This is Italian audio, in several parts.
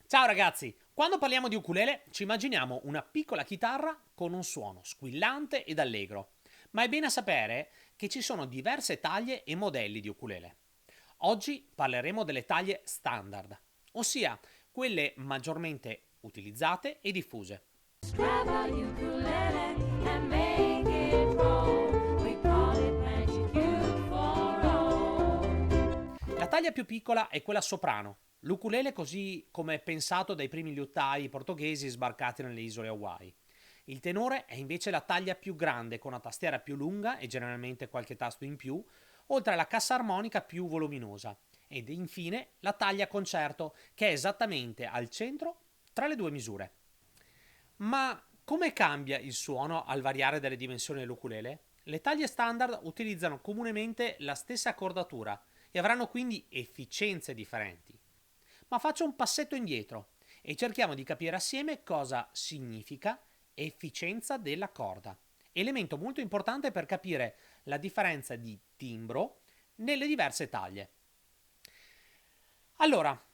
Ciao ragazzi! Quando parliamo di ukulele ci immaginiamo una piccola chitarra con un suono squillante ed allegro, ma è bene sapere che ci sono diverse taglie e modelli di ukulele. Oggi parleremo delle taglie standard, ossia quelle maggiormente utilizzate e diffuse. Grab a ukulele and make it roll. We call it magic for all. La taglia più piccola è quella soprano, l'ukulele così come è pensato dai primi liutai portoghesi sbarcati nelle isole Hawaii. Il tenore è invece la taglia più grande con una tastiera più lunga e generalmente qualche tasto in più, oltre alla cassa armonica più voluminosa. Ed infine la taglia concerto che è esattamente al centro tra le due misure. Ma come cambia il suono al variare delle dimensioni dell'ukulele? Le taglie standard utilizzano comunemente la stessa accordatura e avranno quindi efficienze differenti. Ma faccio un passetto indietro e cerchiamo di capire assieme cosa significa efficienza della corda, elemento molto importante per capire la differenza di timbro nelle diverse taglie. Allora,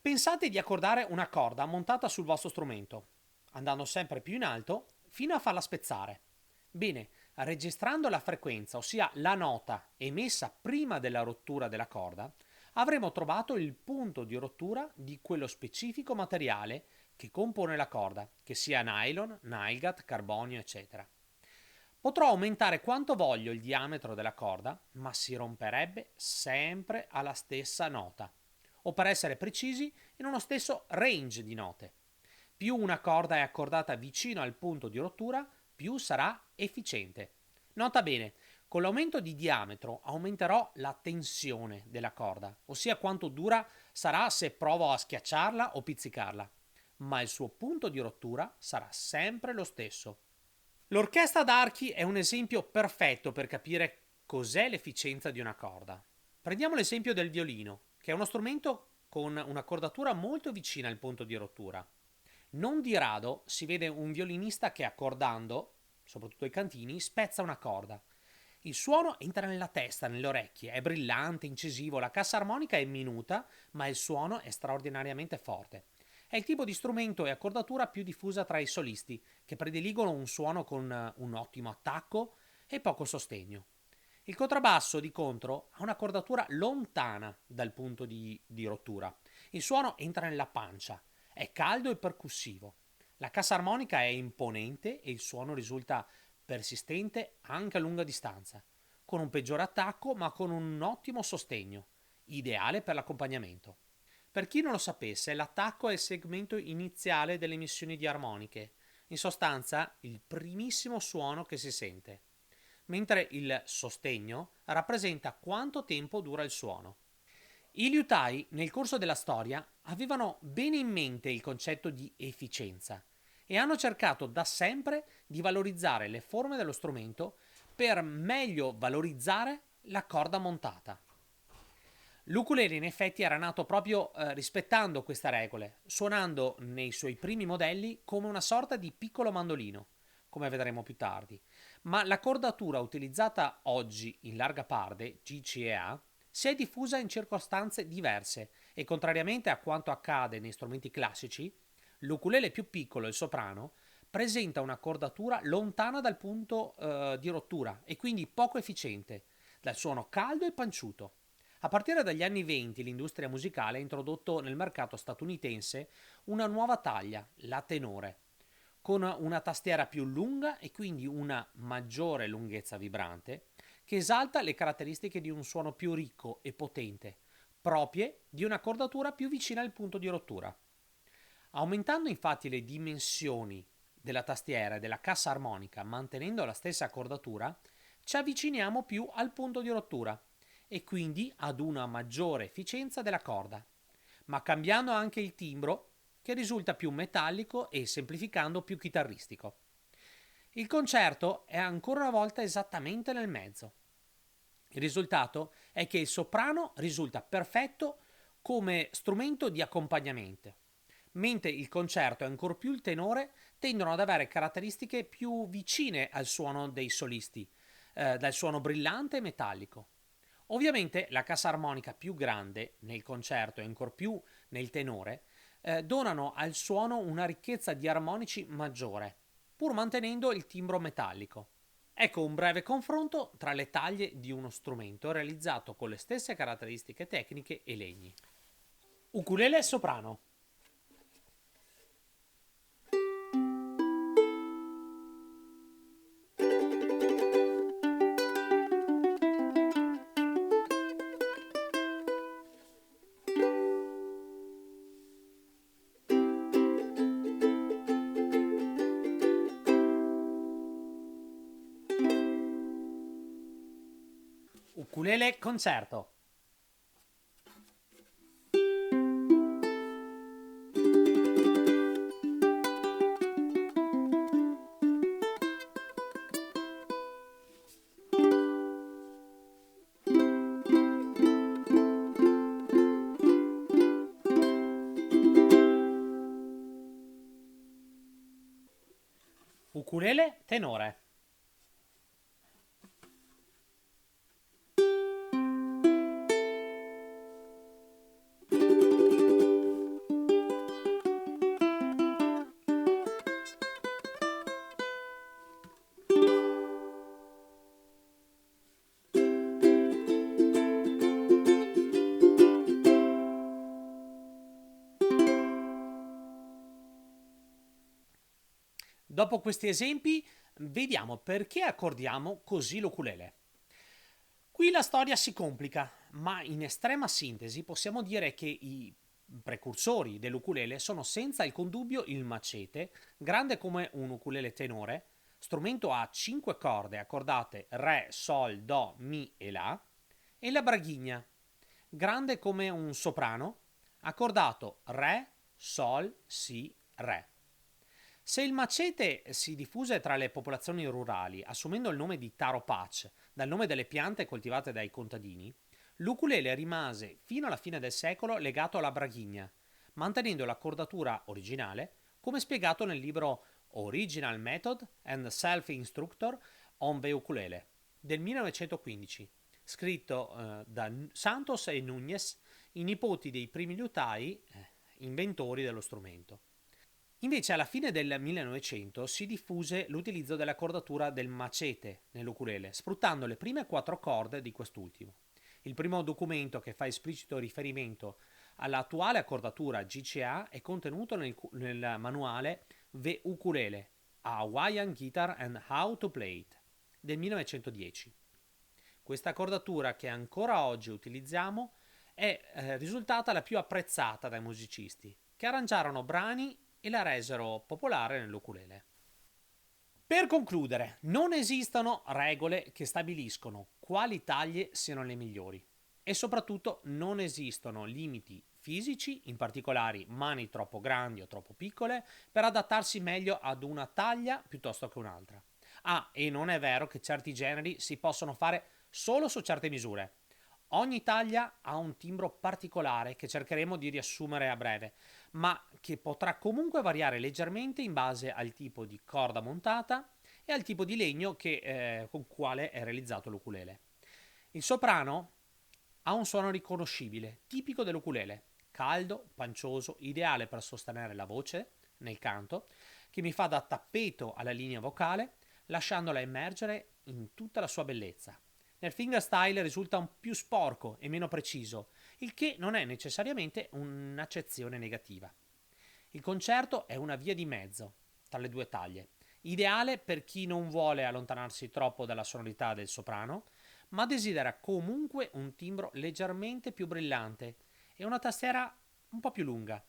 pensate di accordare una corda montata sul vostro strumento, andando sempre più in alto fino a farla spezzare. Bene, registrando la frequenza, ossia la nota emessa prima della rottura della corda, avremo trovato il punto di rottura di quello specifico materiale che compone la corda, che sia nylon, nylgat, carbonio, eccetera. Potrò aumentare quanto voglio il diametro della corda, ma si romperebbe sempre alla stessa nota, o per essere precisi, in uno stesso range di note. Più una corda è accordata vicino al punto di rottura, più sarà efficiente. Nota bene, con l'aumento di diametro aumenterò la tensione della corda, ossia quanto dura sarà se provo a schiacciarla o pizzicarla, ma il suo punto di rottura sarà sempre lo stesso. L'orchestra d'archi è un esempio perfetto per capire cos'è l'efficienza di una corda. Prendiamo l'esempio del violino, che è uno strumento con una cordatura molto vicina al punto di rottura. Non di rado si vede un violinista che accordando, soprattutto ai cantini, spezza una corda. Il suono entra nella testa, nelle orecchie, è brillante, incisivo, la cassa armonica è minuta, ma il suono è straordinariamente forte. È il tipo di strumento e accordatura più diffusa tra i solisti, che prediligono un suono con un ottimo attacco e poco sostegno. Il contrabbasso, di contro, ha un'accordatura lontana dal punto di rottura. Il suono entra nella pancia, è caldo e percussivo. La cassa armonica è imponente e il suono risulta persistente anche a lunga distanza, con un peggiore attacco ma con un ottimo sostegno, ideale per l'accompagnamento. Per chi non lo sapesse, l'attacco è il segmento iniziale delle emissioni di armoniche, in sostanza il primissimo suono che si sente, mentre il sostegno rappresenta quanto tempo dura il suono. I liutai, nel corso della storia, avevano bene in mente il concetto di efficienza e hanno cercato da sempre di valorizzare le forme dello strumento per meglio valorizzare la corda montata. L'ukulele in effetti era nato proprio rispettando queste regole, suonando nei suoi primi modelli come una sorta di piccolo mandolino, come vedremo più tardi. Ma la cordatura utilizzata oggi in larga parte, G, C e A, si è diffusa in circostanze diverse e contrariamente a quanto accade nei strumenti classici, l'ukulele più piccolo, il soprano, presenta una cordatura lontana dal punto di rottura e quindi poco efficiente, dal suono caldo e panciuto. A partire dagli anni 20 l'industria musicale ha introdotto nel mercato statunitense una nuova taglia, la tenore, con una tastiera più lunga e quindi una maggiore lunghezza vibrante, che esalta le caratteristiche di un suono più ricco e potente, proprie di una cordatura più vicina al punto di rottura. Aumentando infatti le dimensioni della tastiera e della cassa armonica, mantenendo la stessa accordatura, ci avviciniamo più al punto di rottura e quindi ad una maggiore efficienza della corda, ma cambiando anche il timbro che risulta più metallico e semplificando più chitarristico. Il concerto è ancora una volta esattamente nel mezzo. Il risultato è che il soprano risulta perfetto come strumento di accompagnamento, mentre il concerto e ancor più il tenore tendono ad avere caratteristiche più vicine al suono dei solisti, dal suono brillante e metallico. Ovviamente la cassa armonica più grande nel concerto e ancor più nel tenore donano al suono una ricchezza di armonici maggiore, pur mantenendo il timbro metallico. Ecco un breve confronto tra le taglie di uno strumento realizzato con le stesse caratteristiche tecniche e legni. Ukulele soprano. Ukulele concerto. Ukulele tenore. Dopo questi esempi, vediamo perché accordiamo così l'ukulele. Qui la storia si complica, ma in estrema sintesi possiamo dire che i precursori dell'ukulele sono senza alcun dubbio il macete, grande come un ukulele tenore, strumento a 5 corde accordate Re, Sol, Do, Mi e La, e la braghigna, grande come un soprano, accordato Re, Sol, Si, Re. Se il macete si diffuse tra le popolazioni rurali, assumendo il nome di taro patch dal nome delle piante coltivate dai contadini, l'ukulele rimase fino alla fine del secolo legato alla braghigna, mantenendo l'accordatura originale, come spiegato nel libro Original Method and Self-Instructor on the Ukulele del 1915, scritto da Santos e Núñez, i nipoti dei primi liutai inventori dello strumento. Invece alla fine del 1900 si diffuse l'utilizzo dell'accordatura del macete nell'ukulele, sfruttando le prime 4 corde di quest'ultimo. Il primo documento che fa esplicito riferimento all'attuale accordatura GCA è contenuto nel manuale The Ukulele, A Hawaiian Guitar and How to Play It del 1910. Questa accordatura che ancora oggi utilizziamo è risultata la più apprezzata dai musicisti, che arrangiarono brani e la resero popolare nell'ukulele. Per concludere, non esistono regole che stabiliscono quali taglie siano le migliori e soprattutto non esistono limiti fisici, in particolare mani troppo grandi o troppo piccole, per adattarsi meglio ad una taglia piuttosto che un'altra. Ah, e non è vero che certi generi si possono fare solo su certe misure. Ogni taglia ha un timbro particolare che cercheremo di riassumere a breve, ma che potrà comunque variare leggermente in base al tipo di corda montata e al tipo di legno con quale è realizzato l'ukulele. Il soprano ha un suono riconoscibile, tipico dell'ukulele, caldo, pancioso, ideale per sostenere la voce nel canto, che mi fa da tappeto alla linea vocale, lasciandola emergere in tutta la sua bellezza. Nel fingerstyle risulta un più sporco e meno preciso, il che non è necessariamente un'accezione negativa. Il concerto è una via di mezzo tra le due taglie, ideale per chi non vuole allontanarsi troppo dalla sonorità del soprano, ma desidera comunque un timbro leggermente più brillante e una tastiera un po' più lunga.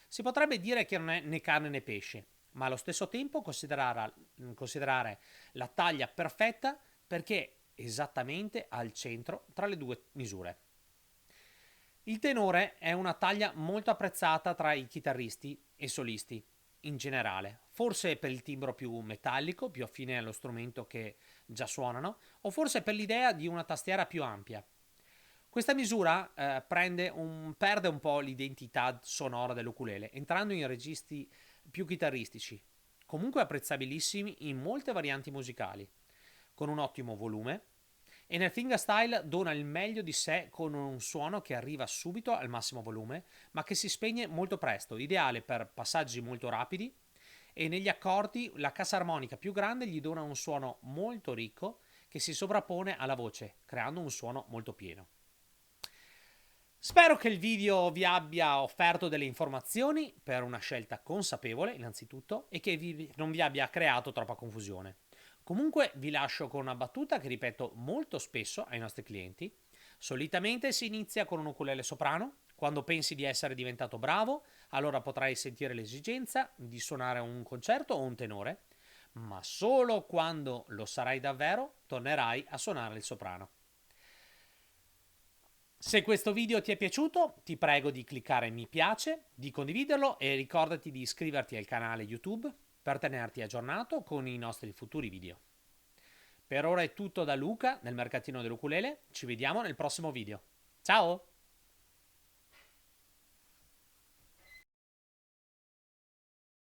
Si potrebbe dire che non è né carne né pesce, ma allo stesso tempo considerare la taglia perfetta perché è esattamente al centro tra le due misure. Il tenore è una taglia molto apprezzata tra i chitarristi e solisti in generale, forse per il timbro più metallico, più affine allo strumento che già suonano, o forse per l'idea di una tastiera più ampia. Questa misura perde un po' l'identità sonora dell'ukulele, entrando in registri più chitarristici, comunque apprezzabilissimi in molte varianti musicali, con un ottimo volume e nel fingerstyle dona il meglio di sé con un suono che arriva subito al massimo volume, ma che si spegne molto presto, ideale per passaggi molto rapidi, e negli accordi la cassa armonica più grande gli dona un suono molto ricco che si sovrappone alla voce, creando un suono molto pieno. Spero che il video vi abbia offerto delle informazioni per una scelta consapevole, innanzitutto, e che non vi abbia creato troppa confusione. Comunque vi lascio con una battuta che ripeto molto spesso ai nostri clienti. Solitamente si inizia con un ukulele soprano. Quando pensi di essere diventato bravo, allora potrai sentire l'esigenza di suonare un concerto o un tenore, ma solo quando lo sarai davvero tornerai a suonare il soprano. Se questo video ti è piaciuto, ti prego di cliccare mi piace, di condividerlo e ricordati di iscriverti al canale YouTube per tenerti aggiornato con i nostri futuri video. Per ora è tutto da Luca nel mercatino dell'ukulele, ci vediamo nel prossimo video. Ciao!